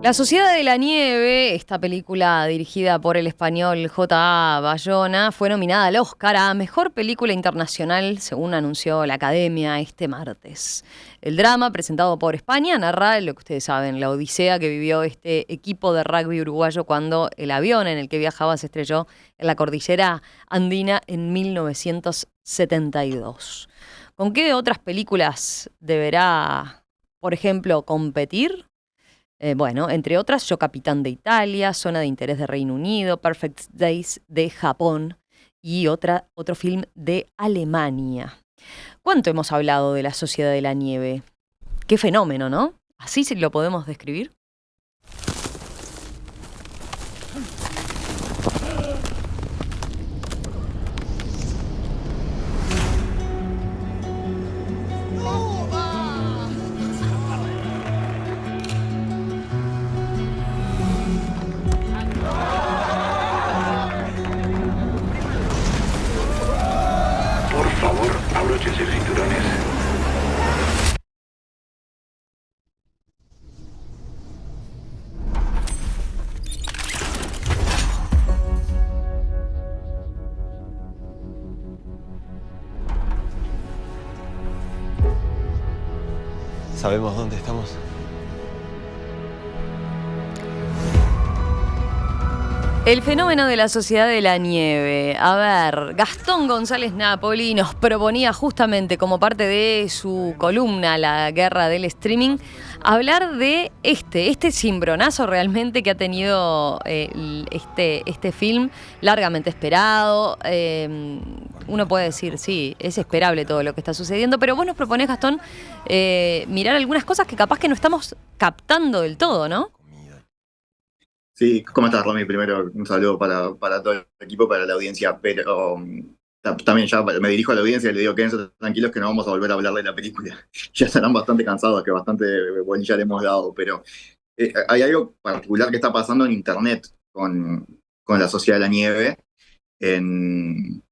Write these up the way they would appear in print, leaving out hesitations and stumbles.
La Sociedad de la Nieve, esta película dirigida por el español J.A. Bayona, fue nominada al Oscar a Mejor Película Internacional, según anunció la Academia este martes. El drama, presentado por España, narra lo que ustedes saben, la odisea que vivió este equipo de rugby uruguayo cuando el avión en el que viajaba se estrelló en la cordillera andina en 1972. ¿Con qué otras películas deberá, por ejemplo, competir? Bueno, entre otras, Yo Capitán de Italia, Zona de Interés de Reino Unido, Perfect Days de Japón y otro film de Alemania. ¿Cuánto hemos hablado de la Sociedad de la Nieve? Qué fenómeno, ¿no? ¿Así sí lo podemos describir? Por favor, abróchense los cinturones. ¿Sabemos dónde estamos? El fenómeno de la Sociedad de la Nieve. A ver, Gastón González Napoli nos proponía justamente como parte de su columna La Guerra del Streaming hablar de este cimbronazo realmente que ha tenido este film largamente esperado. Uno puede decir, sí, es esperable todo lo que está sucediendo, pero vos nos proponés, Gastón, mirar algunas cosas que capaz que no estamos captando del todo, ¿no? Sí, ¿cómo estás, Romy? Primero, un saludo para todo el equipo, para la audiencia, pero también ya me dirijo a la audiencia y le digo, quédense tranquilos que no vamos a volver a hablar de la película. Ya estarán bastante cansados, que bastante bolilla le hemos dado, pero hay algo particular que está pasando en Internet con la Sociedad de la Nieve, en,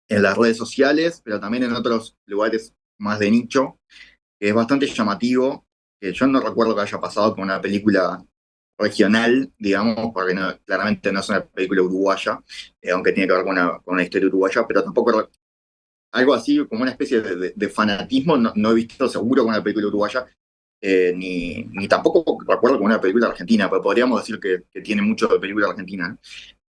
en las redes sociales, pero también en otros lugares más de nicho, que es bastante llamativo, que yo no recuerdo que haya pasado con una película regional, digamos, porque claramente no es una película uruguaya, aunque tiene que ver con una historia uruguaya, pero tampoco algo así como una especie de fanatismo, no he visto seguro con una película uruguaya, ni tampoco recuerdo con una película argentina, pero podríamos decir que tiene mucho de película argentina, ¿no?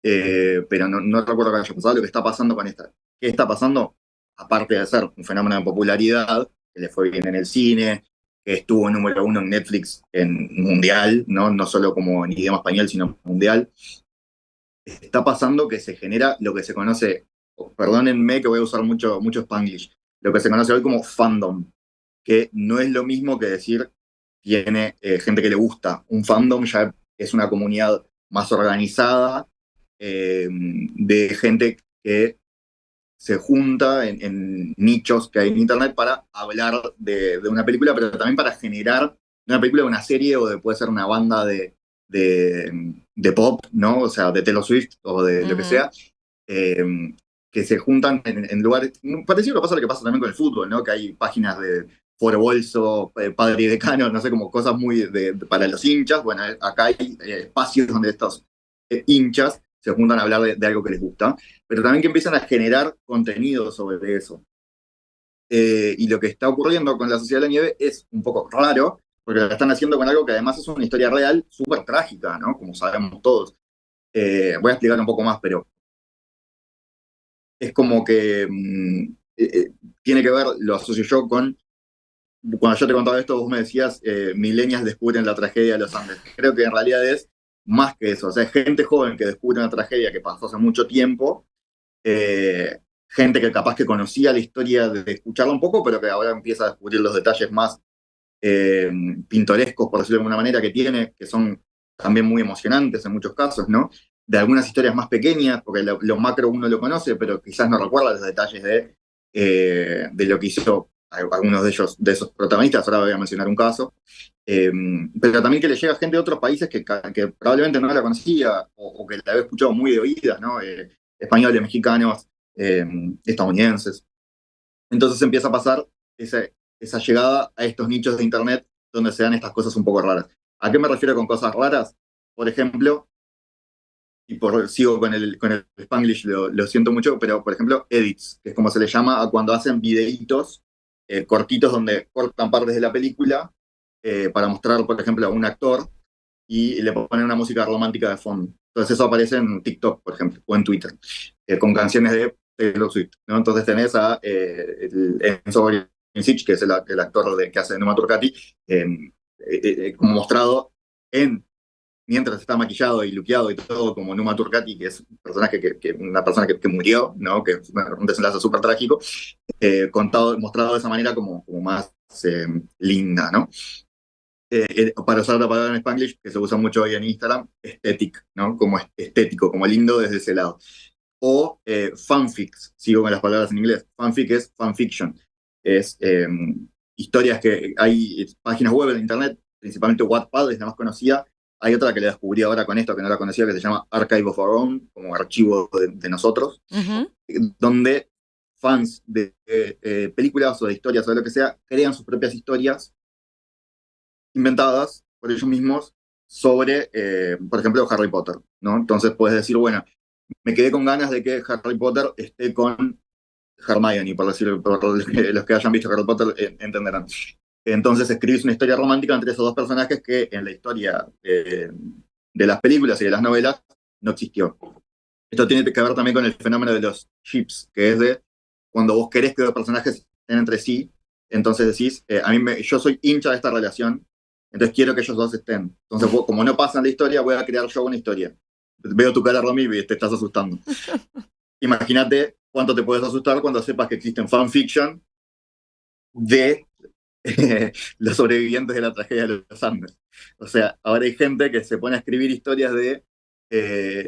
Pero no recuerdo que haya pasado lo que está pasando con esta. ¿Qué está pasando? Aparte de ser un fenómeno de popularidad, que le fue bien en el cine, que estuvo número uno en Netflix en mundial, no solo como en idioma español, sino mundial, está pasando que se genera lo que se conoce, perdónenme que voy a usar mucho Spanglish, lo que se conoce hoy como fandom, que no es lo mismo que decir tiene gente que le gusta. Un fandom ya es una comunidad más organizada, de gente que se junta en nichos que hay en Internet para hablar de una película, pero también para generar una película, una serie, puede ser una banda de pop, ¿no? O sea, de Taylor Swift o de lo que Ujú. sea, eh, que se juntan en lugares, parecido a lo que pasa también con el fútbol, ¿no? Que hay páginas de Foro Bolso, Padre y Decano, no sé, como cosas muy para los hinchas. Bueno, acá hay espacios donde estos hinchas se juntan a hablar de algo que les gusta, pero también que empiezan a generar contenido sobre eso. Y lo que está ocurriendo con la Sociedad de la Nieve es un poco raro, porque lo están haciendo con algo que además es una historia real súper trágica, ¿no? Como sabemos todos. Voy a explicar un poco más, pero es como que tiene que ver, lo asocio yo con, cuando yo te contaba esto, vos me decías, millennials descubren la tragedia de los Andes. Creo que en realidad es más que eso, o sea, es gente joven que descubre una tragedia que pasó hace mucho tiempo, eh, gente que capaz que conocía la historia de escucharla un poco, pero que ahora empieza a descubrir los detalles más eh, pintorescos, por decirlo de alguna manera, que tiene, que son también muy emocionantes en muchos casos, ¿no? De algunas historias más pequeñas, porque lo macro uno lo conoce, pero quizás no recuerda los detalles de lo que hizo algunos de ellos, de esos protagonistas. Ahora voy a mencionar un caso. Eh, pero también que le llega gente de otros países que probablemente no la conocía o que la había escuchado muy de oídas, ¿no? Españoles, mexicanos, eh, estadounidenses. Entonces empieza a pasar esa llegada a estos nichos de Internet donde se dan estas cosas un poco raras. ¿A qué me refiero con cosas raras? Por ejemplo, sigo con el Spanglish, lo siento mucho, pero por ejemplo, edits, que es como se le llama a cuando hacen videitos cortitos donde cortan partes de la película para mostrar, por ejemplo, a un actor y le ponen una música romántica de fondo. Entonces eso aparece en TikTok, por ejemplo, o en Twitter, con canciones de Taylor Swift, ¿no? Entonces tenés a Enzo Bonincic, que es el actor que hace de Numa Turcati, como mostrado en mientras está maquillado y luqueado y todo como Numa Turcati, que es un personaje una persona que murió, ¿no? Que es un desenlace súper trágico, mostrado de esa manera como más linda, ¿no? Para usar la palabra en Spanglish, que se usa mucho hoy en Instagram, aesthetic, ¿no? Como estético, como lindo desde ese lado. O fanfics, sigo con las palabras en inglés. Fanfic es fanfiction. Es historias que hay páginas web en internet, principalmente Wattpad es la más conocida. Hay otra que le descubrí ahora con esto, que no la conocía, que se llama Archive of Our Own, como archivo de nosotros, Ujú. donde fans de películas o de historias o de lo que sea, crean sus propias historias inventadas por ellos mismos sobre, por ejemplo, Harry Potter, ¿no? Entonces puedes decir, bueno, me quedé con ganas de que Harry Potter esté con Hermione, por decirlo, por los que hayan visto Harry Potter entenderán. Entonces escribís una historia romántica entre esos dos personajes que en la historia de las películas y de las novelas no existió. Esto tiene que ver también con el fenómeno de los ships, que es de cuando vos querés que los personajes estén entre sí, entonces decís, yo soy hincha de esta relación, entonces quiero que ellos dos estén. Entonces vos, como no pasa en la historia, voy a crear yo una historia. Veo tu cara, Romy, y te estás asustando. Imagínate cuánto te puedes asustar cuando sepas que existen fanfiction de los sobrevivientes de la tragedia de los Andes. O sea, ahora hay gente que se pone a escribir historias de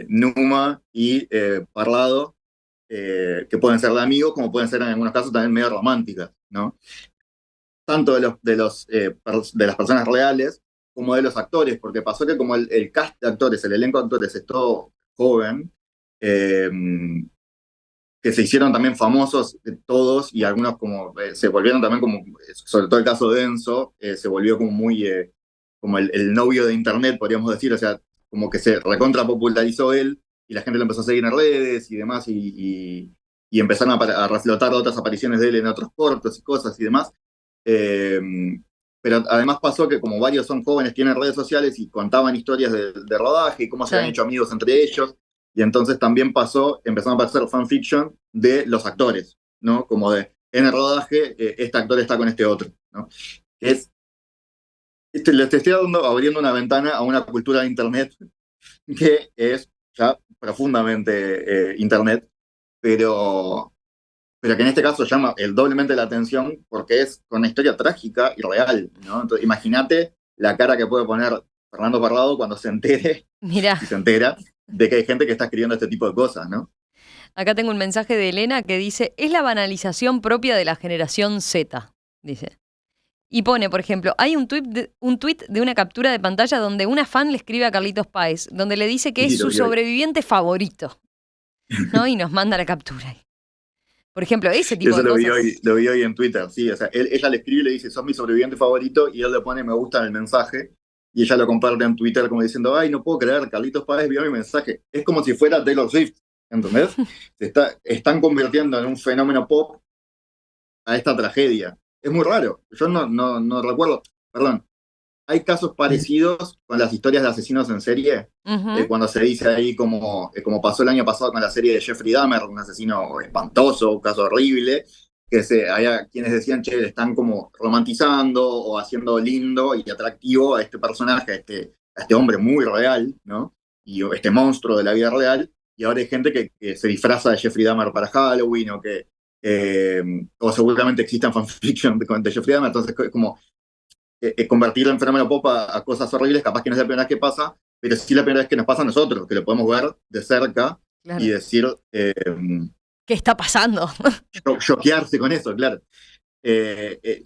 Numa y Parlado, que pueden ser de amigos, como pueden ser en algunos casos también medio románticas, ¿no? Tanto de las personas reales como de los actores, porque pasó que como el cast de actores, el elenco de actores es todo joven, eh, que se hicieron también famosos todos y algunos como se volvieron también como, sobre todo el caso de Enzo, se volvió como muy, como el novio de internet, podríamos decir, o sea, como que se recontra popularizó él y la gente lo empezó a seguir en redes y demás y empezaron a reflotar otras apariciones de él en otros cortos y cosas y demás. Eh, pero además pasó que como varios son jóvenes, tienen redes sociales y contaban historias de rodaje y cómo se Sí. habían hecho amigos entre ellos. Y entonces también empezaron a aparecer fanfiction de los actores, ¿no? Como en el rodaje, este actor está con este otro, ¿no? Les estoy abriendo una ventana a una cultura de Internet que es ya profundamente Internet, pero, pero que en este caso llama el doblemente la atención porque es con una historia trágica y real, ¿no? Entonces, imagínate la cara que puede poner Fernando Parrado cuando se entere, Mirá, si se entera, de que hay gente que está escribiendo este tipo de cosas, ¿no? acá tengo un mensaje de Elena que dice, es la banalización propia de la generación Z, dice. Y pone, por ejemplo, hay un tuit de una captura de pantalla donde una fan le escribe a Carlitos Páez, donde le dice que es Sí, lo su vi hoy. sobreviviente favorito, ¿no? Y nos manda la captura. Por ejemplo, ese tipo Eso de cosas. lo vi hoy en Twitter, sí. O sea, ella le escribe y le dice, sos mi sobreviviente favorito, y él le pone me gusta en el mensaje, y ella lo comparte en Twitter como diciendo, ay, no puedo creer, Carlitos Páez vio mi mensaje. Es como si fuera Taylor Swift, ¿entendés? Están convirtiendo en un fenómeno pop a esta tragedia. Es muy raro. Yo no recuerdo, perdón, hay casos parecidos con las historias de asesinos en serie, Ujú. cuando se dice ahí como pasó el año pasado con la serie de Jeffrey Dahmer, un asesino espantoso, un caso horrible, que había quienes decían, che, le están como romantizando o haciendo lindo y atractivo a este personaje, a este hombre muy real, ¿no? Y este monstruo de la vida real, y ahora hay gente que se disfraza de Jeffrey Dahmer para Halloween eh, o seguramente existan fanfiction de Jeffrey Dahmer, entonces como convertirlo en fenómeno pop a cosas horribles, capaz que no es la primera vez que pasa, pero sí la primera vez que nos pasa a nosotros, que lo podemos ver de cerca y Claro. decir, ¿Qué está pasando? choquearse con eso, claro.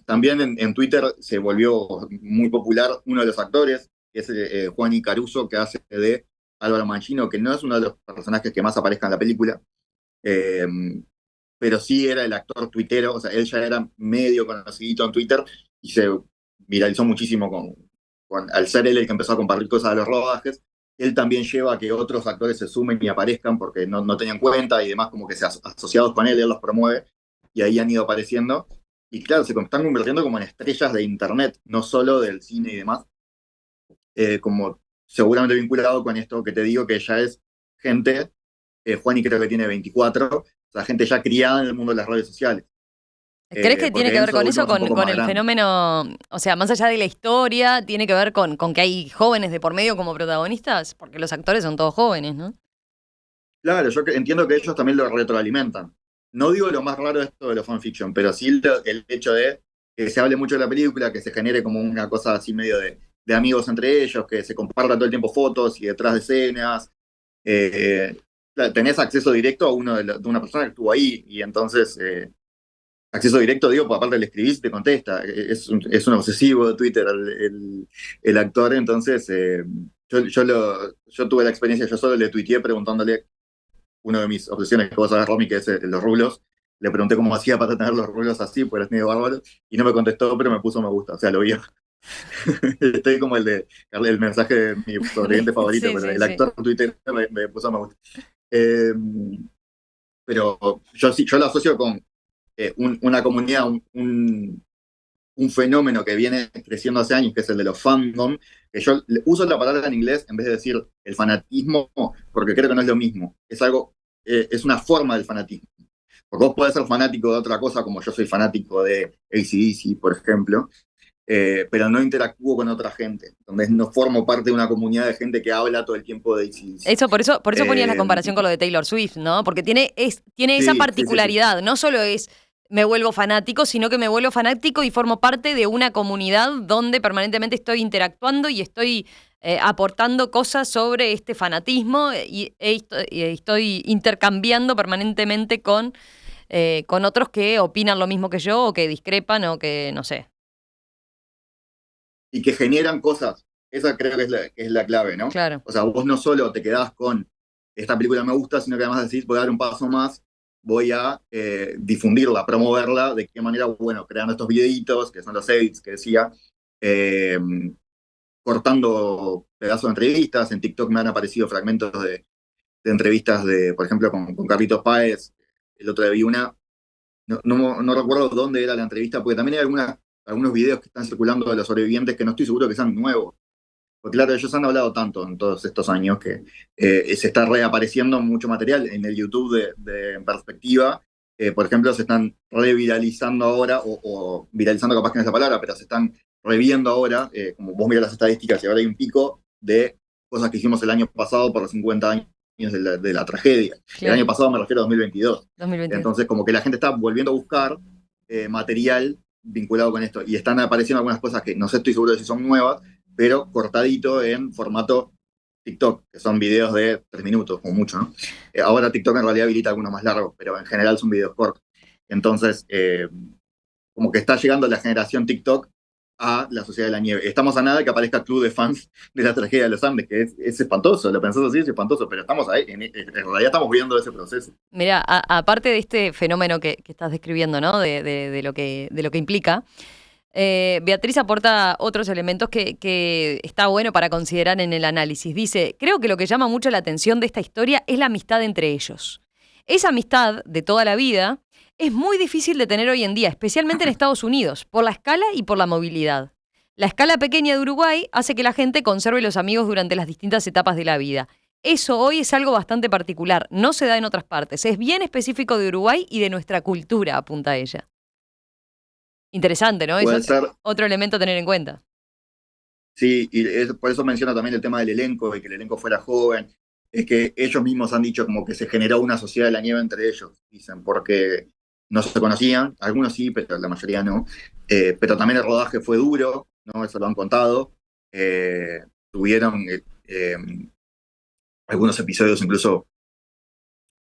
También en Twitter se volvió muy popular uno de los actores, que es Juan Caruso, que hace de Álvaro Mancino, que no es uno de los personajes que más aparezca en la película, eh, pero sí era el actor tuitero, o sea, él ya era medio conocidito en Twitter y se viralizó muchísimo al ser él el que empezó a compartir cosas de los rodajes, él también lleva a que otros actores se sumen y aparezcan porque no tenían cuenta y demás, como que se asociados con él los promueve, y ahí han ido apareciendo. Y claro, se están convirtiendo como en estrellas de internet, no solo del cine y demás, como seguramente vinculado con esto que te digo, que ya es gente, Juani creo que tiene 24, o sea, gente ya criada en el mundo de las redes sociales. ¿Crees que tiene Porque que ver Enzo con eso, último es un poco con más el grande. fenómeno, o sea, más allá de la historia, tiene que ver con que hay jóvenes de por medio como protagonistas? Porque los actores son todos jóvenes, ¿no? Claro, yo entiendo que ellos también lo retroalimentan. No digo lo más raro de esto de los fanfiction, pero sí el hecho de que se hable mucho de la película, que se genere como una cosa así medio de amigos entre ellos, que se compartan todo el tiempo fotos y detrás de escenas. Claro, tenés acceso directo a uno de una persona que estuvo ahí, y entonces, acceso directo, digo, porque aparte le escribís y te contesta. Es un obsesivo de Twitter el actor, entonces yo tuve la experiencia, yo solo le tuiteé preguntándole una de mis obsesiones que vos sabés, Romy, que es los rulos. Le pregunté cómo hacía para tener los rulos así, porque es medio bárbaro, y no me contestó, pero me puso me gusta, o sea, lo vio. Estoy como el mensaje de mi sobreviviente favorito, Sí, pero sí, el sí. actor en Twitter me puso me gusta. Eh, pero yo sí, yo lo asocio con una comunidad, un fenómeno que viene creciendo hace años, que es el de los fandom, que yo uso la palabra en inglés en vez de decir el fanatismo, porque creo que no es lo mismo. Es algo, es una forma del fanatismo. Porque vos podés ser fanático de otra cosa, como yo soy fanático de AC/DC, por ejemplo, pero no interactúo con otra gente. Entonces no formo parte de una comunidad de gente que habla todo el tiempo de AC/DC. Eso, por eso ponías la Eh, comparación con lo de Taylor Swift, ¿no? Porque tiene esa sí, sí, sí, sí. particularidad. No solo es me vuelvo fanático, sino que me vuelvo fanático y formo parte de una comunidad donde permanentemente estoy interactuando y estoy aportando cosas sobre este fanatismo y estoy intercambiando permanentemente con otros que opinan lo mismo que yo o que discrepan o que, no sé, Y que generan cosas. Esa creo que es la clave, ¿no? claro. O sea, vos no solo te quedás con esta película me gusta, sino que además decís, voy a dar un paso más, voy a difundirla, promoverla, de qué manera, bueno, creando estos videitos, que son los edits que decía, eh, cortando pedazos de entrevistas. En TikTok me han aparecido fragmentos de entrevistas de, por ejemplo, con Carlitos Páez. El otro día vi una, no recuerdo dónde era la entrevista, porque también hay algunos videos que están circulando de los sobrevivientes que no estoy seguro que sean nuevos. Porque claro, ellos han hablado tanto en todos estos años que se está reapareciendo mucho material en el YouTube En Perspectiva. Por ejemplo, se están reviralizando ahora, o viralizando capaz que no es la palabra, pero se están reviendo ahora, como vos mirás las estadísticas, y ahora hay un pico de cosas que hicimos el año pasado por los 50 años de la tragedia. El año Claro, pasado me refiero a 2022. 2022. Entonces, como que la gente está volviendo a buscar material vinculado con esto. Y están apareciendo algunas cosas que no sé, estoy seguro de si son nuevas, pero cortadito en formato TikTok, que son videos de 3 minutos, como mucho, ¿no? Ahora TikTok en realidad habilita algunos más largos, pero en general son videos cortos. Entonces, como que está llegando la generación TikTok a la Sociedad de la Nieve. Estamos a nada de que aparezca Club de Fans de la Tragedia de los Andes, que es espantoso, lo pensás así, es espantoso, pero estamos ahí, en realidad estamos viendo ese proceso. Mira, aparte de este fenómeno que estás describiendo, ¿no? De lo que implica, Beatriz aporta otros elementos que está bueno para considerar en el análisis. Dice, creo que lo que llama mucho la atención de esta historia es la amistad entre ellos. Esa amistad de toda la vida es muy difícil de tener hoy en día, especialmente en Estados Unidos, por la escala y por la movilidad. La escala pequeña de Uruguay hace que la gente conserve los amigos durante las distintas etapas de la vida. Eso hoy es algo bastante particular, no se da en otras partes, es bien específico de Uruguay y de nuestra cultura, apunta ella. Interesante, ¿no? Eso, Puede ser. otro elemento a tener en cuenta. Sí, y por eso menciona también el tema del elenco, y que el elenco fuera joven. Es que ellos mismos han dicho como que se generó una sociedad de la nieve entre ellos, dicen, porque no se conocían, algunos sí, pero la mayoría no. Pero también el rodaje fue duro, ¿no? Eso lo han contado. Tuvieron algunos episodios incluso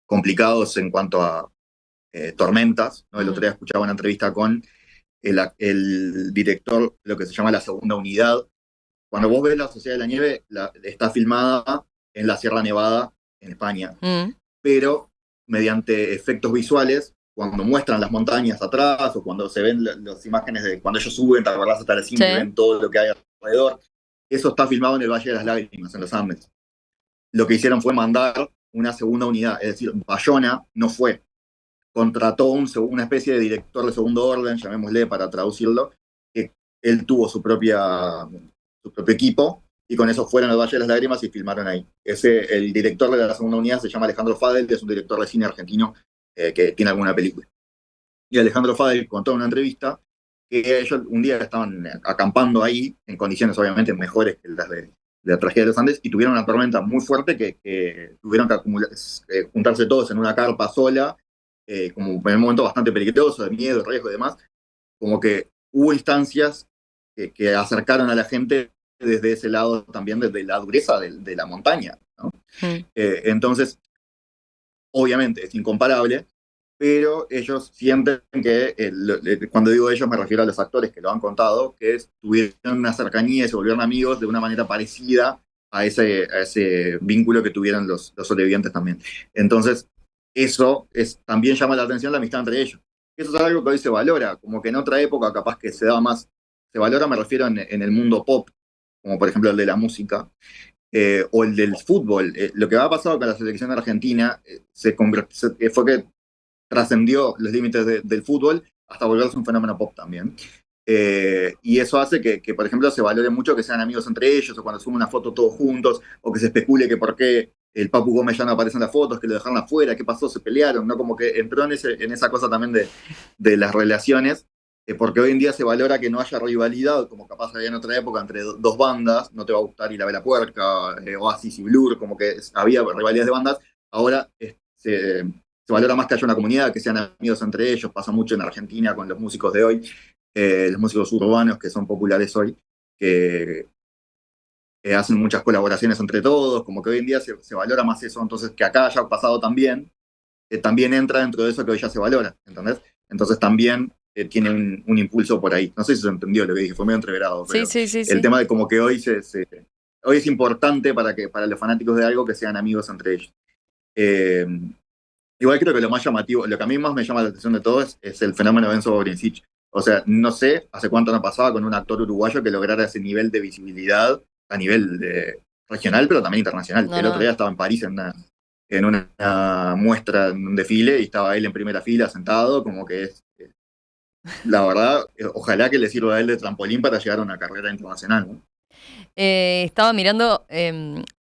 complicados en cuanto a tormentas, ¿no? El otro día escuchaba una entrevista con el director de lo que se llama la segunda unidad. Cuando vos ves la Sociedad de la Nieve, está filmada en la Sierra Nevada, en España, pero mediante efectos visuales, cuando muestran las montañas atrás o cuando se ven las imágenes de cuando ellos suben, te acordás hasta la cima y Sí. ven todo lo que hay alrededor, Eso está filmado en el Valle de las Lágrimas, en los Andes. Lo que hicieron fue mandar una segunda unidad, es decir, Bayona no fue, contrató una especie de director de segundo orden, llamémosle para traducirlo, que él tuvo su propio equipo, y con eso fueron al Valle de las Lágrimas y filmaron ahí. El director de la segunda unidad se llama Alejandro Fadel, que es un director de cine argentino que tiene alguna película. Y Alejandro Fadel contó en una entrevista que ellos un día estaban acampando ahí, en condiciones obviamente mejores que las de la tragedia de los Andes, y tuvieron una tormenta muy fuerte que tuvieron que juntarse todos en una carpa sola, como en un momento bastante peligroso, de miedo, de riesgo y demás, como que hubo instancias que acercaron a la gente desde ese lado también, desde la dureza de la montaña, ¿no? Entonces, obviamente es incomparable, pero ellos sienten que, cuando digo ellos me refiero a los actores que lo han contado, que tuvieron una cercanía y se volvieron amigos de una manera parecida a ese vínculo que tuvieron los sobrevivientes también. Entonces, eso también llama la atención, la amistad entre ellos. Eso es algo que hoy se valora, como que en otra época capaz que se daba más, se valora, me refiero en el mundo pop, como por ejemplo el de la música, o el del fútbol. Lo que ha pasado con la selección argentina fue que trascendió los límites del fútbol hasta volverse un fenómeno pop también. Y eso hace que, por ejemplo, se valore mucho que sean amigos entre ellos, o cuando suben una foto todos juntos, o que se especule que por qué el Papu Gómez ya no aparece en las fotos, que lo dejaron afuera, qué pasó, se pelearon, ¿no? Como que entró en esa cosa también de las relaciones, porque hoy en día se valora que no haya rivalidad, como capaz había en otra época entre dos bandas, no te va a gustar Ir a Vela Puerca, Oasis y Blur, como que había rivalidades de bandas. Ahora se valora más que haya una comunidad, que sean amigos entre ellos. Pasa mucho en Argentina con los músicos de hoy, los músicos urbanos que son populares hoy, que hacen muchas colaboraciones entre todos, como que hoy en día se valora más eso. Entonces, que acá haya pasado también entra dentro de eso que hoy ya se valora, ¿entendés? Entonces también tiene un impulso por ahí. No sé si se entendió lo que dije, fue medio entreverado, pero Sí. el tema de como que hoy hoy es importante para los fanáticos de algo que sean amigos entre ellos. Igual creo que lo más llamativo, lo que a mí más me llama la atención de todo es el fenómeno de Enzo Bobrinchik. O sea, no sé hace cuánto no pasaba con un actor uruguayo que lograra ese nivel de visibilidad a nivel regional, pero también internacional. El otro día estaba en París en una muestra, en un desfile, y estaba él en primera fila sentado, como que la verdad, ojalá que le sirva a él de trampolín para llegar a una carrera internacional, ¿no? Estaba mirando,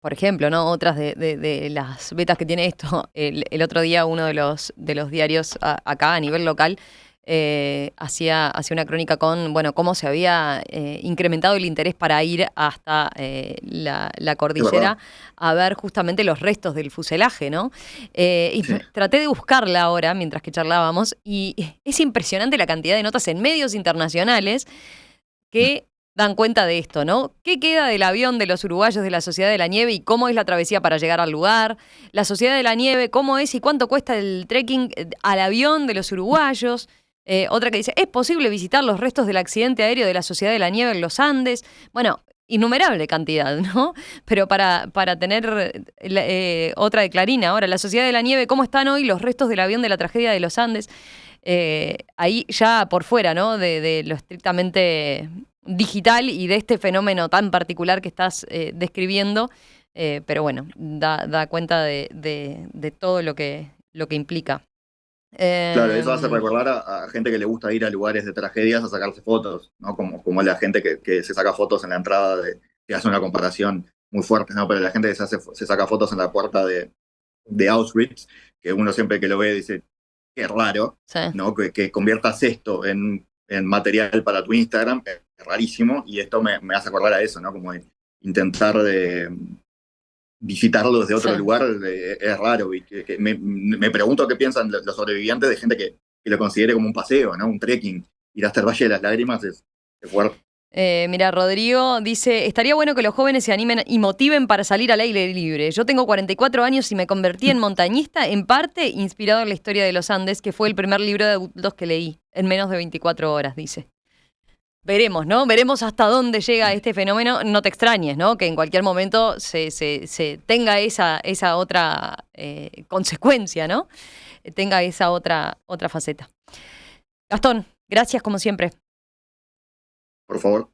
por ejemplo, ¿no? Otras de las betas que tiene esto. El otro día uno de los diarios acá a nivel local hacía una crónica con, bueno, cómo se había incrementado el interés para ir hasta la cordillera a ver justamente los restos del fuselaje, ¿no? Y traté de buscarla ahora mientras que charlábamos, y es impresionante la cantidad de notas en medios internacionales que dan cuenta de esto, ¿no? ¿Qué queda del avión de los uruguayos de la Sociedad de la Nieve y cómo es la travesía para llegar al lugar? La Sociedad de la Nieve, ¿cómo es y cuánto cuesta el trekking al avión de los uruguayos? Otra que dice, ¿es posible visitar los restos del accidente aéreo de la Sociedad de la Nieve en los Andes? Bueno, innumerable cantidad, ¿no? Pero para tener otra de Clarín ahora, la Sociedad de la Nieve, ¿cómo están hoy los restos del avión de la tragedia de los Andes? Ahí ya por fuera, ¿no? De lo estrictamente digital y de este fenómeno tan particular que estás describiendo, pero bueno, da cuenta de todo lo que implica. Claro, eso hace recordar a gente que le gusta ir a lugares de tragedias a sacarse fotos, ¿no? Como la gente que se saca fotos en la entrada, que hace una comparación muy fuerte, ¿no? Pero la gente que se saca fotos en la puerta de Auschwitz, que uno siempre que lo ve dice, qué raro, Sí. ¿no? Que conviertas esto en material para tu Instagram, es rarísimo, y esto me hace acordar a eso, ¿no? Como intentar visitarlo desde otro lugar, es raro. Y me pregunto qué piensan los sobrevivientes de gente que lo considere como un paseo, ¿no? Un trekking. Ir hasta el Valle de las Lágrimas es fuerte. Mira, Rodrigo dice, estaría bueno que los jóvenes se animen y motiven para salir al aire libre. Yo tengo 44 años y me convertí en montañista, en parte inspirado en la historia de los Andes, que fue el primer libro de adultos que leí, en menos de 24 horas, dice. Veremos, ¿no? Veremos hasta dónde llega este fenómeno. No te extrañes, ¿no? Que en cualquier momento se tenga esa otra consecuencia, ¿no? Tenga esa otra faceta. Gastón, gracias como siempre. Por favor.